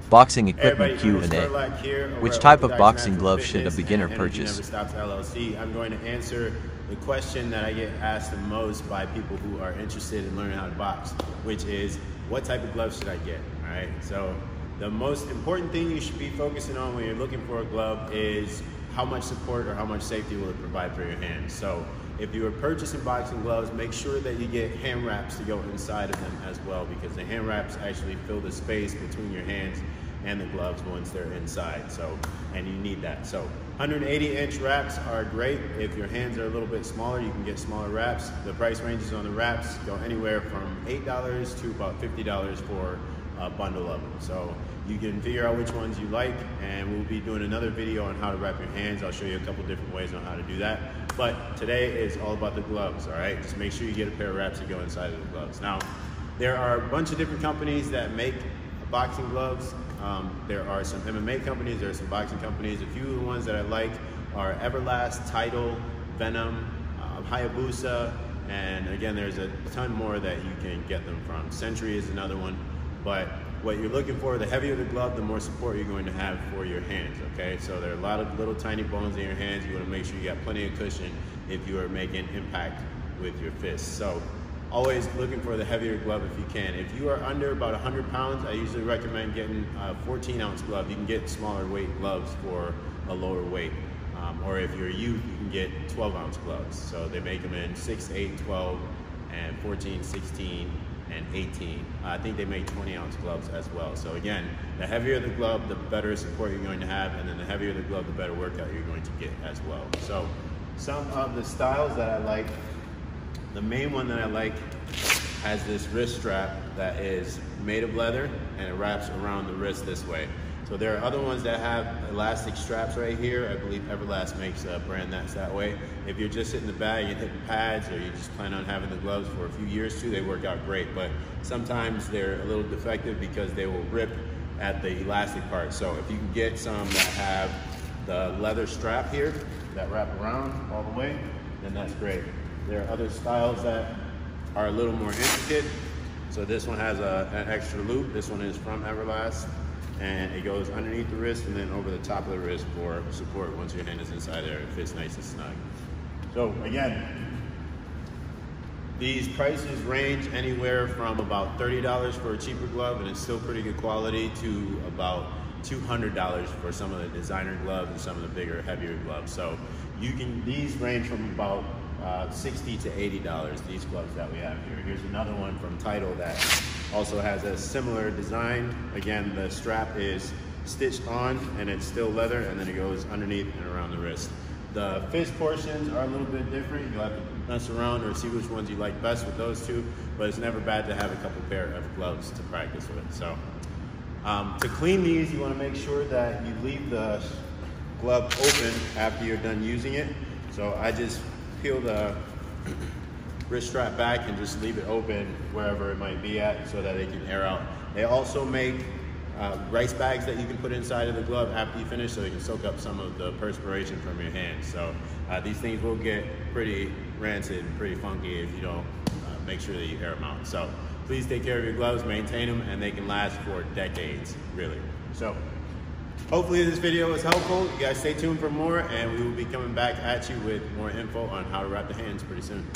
Boxing Hey everybody, equipment Ernest Q&A. Spurlock here over Which at type of Orthodox boxing Natural glove should a Fitness beginner and Energy purchase? Never Stops LLC. I'm going to answer the question that I get asked the most by people who are interested in learning how to box, which is, what type of gloves should I get? All right. So the most important thing you should be focusing on when you're looking for a glove is how much support or how much safety will it provide for your hands. So if you are purchasing boxing gloves, make sure that you get hand wraps to go inside of them as well, because the hand wraps actually fill the space between your hands and the gloves once they're inside. So, and you need that. So 180-inch wraps are great. If your hands are a little bit smaller, you can get smaller wraps. The price ranges on the wraps go anywhere from $8 to about $50 for a bundle of them. So you can figure out which ones you like, and we'll be doing another video on how to wrap your hands. I'll show you a couple different ways on how to do that. But today is all about the gloves, all right? Just make sure you get a pair of wraps to go inside of the gloves. Now, there are a bunch of different companies that make boxing gloves. There are some MMA companies, there are some boxing companies. A few of the ones that I like are Everlast, Tidal, Venom, Hayabusa, and again, there's a ton more that you can get them from. Century is another one, but what you're looking for, the heavier the glove, the more support you're going to have for your hands, okay? So there are a lot of little tiny bones in your hands. You want to make sure you got plenty of cushion if you are making impact with your fists. So always looking for the heavier glove if you can. If you are under about 100 pounds, I usually recommend getting a 14-ounce glove. You can get smaller weight gloves for a lower weight. Or if you're a youth, you can get 12-ounce gloves. So they make them in 6, 8, 12, and 14, 16, and 18. I think they make 20-ounce gloves as well. So again, the heavier the glove, the better support you're going to have, and then the heavier the glove, the better workout you're going to get as well. So some of the styles that I like, the main one that I like has this wrist strap that is made of leather and it wraps around the wrist this way. So there are other ones that have elastic straps right here. I believe Everlast makes a brand that's that way. If you're just hitting the bag and hitting pads, or you just plan on having the gloves for a few years too, they work out great. But sometimes they're a little defective because they will rip at the elastic part. So if you can get some that have the leather strap here that wrap around all the way, then that's great. There are other styles that are a little more intricate. So this one has an extra loop. This one is from Everlast, and it goes underneath the wrist and then over the top of the wrist for support. Once your hand is inside there, it fits nice and snug. So again, these prices range anywhere from about $30 for a cheaper glove, and it's still pretty good quality, to about $200 for some of the designer gloves and some of the bigger, heavier gloves. So these range from about $60 to $80, these gloves that we have here. Here's another one from Tidal that also has a similar design. Again, the strap is stitched on and it's still leather, and then it goes underneath and around the wrist. The fist portions are a little bit different. You'll have to mess around or see which ones you like best with those two, but it's never bad to have a couple pair of gloves to practice with. So to clean these, you want to make sure that you leave the glove open after you're done using it. So I just peel the wrist strap back and just leave it open wherever it might be at so that it can air out. They also make rice bags that you can put inside of the glove after you finish, so you can soak up some of the perspiration from your hands. So these things will get pretty rancid and pretty funky if you don't make sure that you air them out. So please take care of your gloves, maintain them, and they can last for decades, really. So hopefully this video was helpful. You guys stay tuned for more, and we will be coming back at you with more info on how to wrap the hands pretty soon.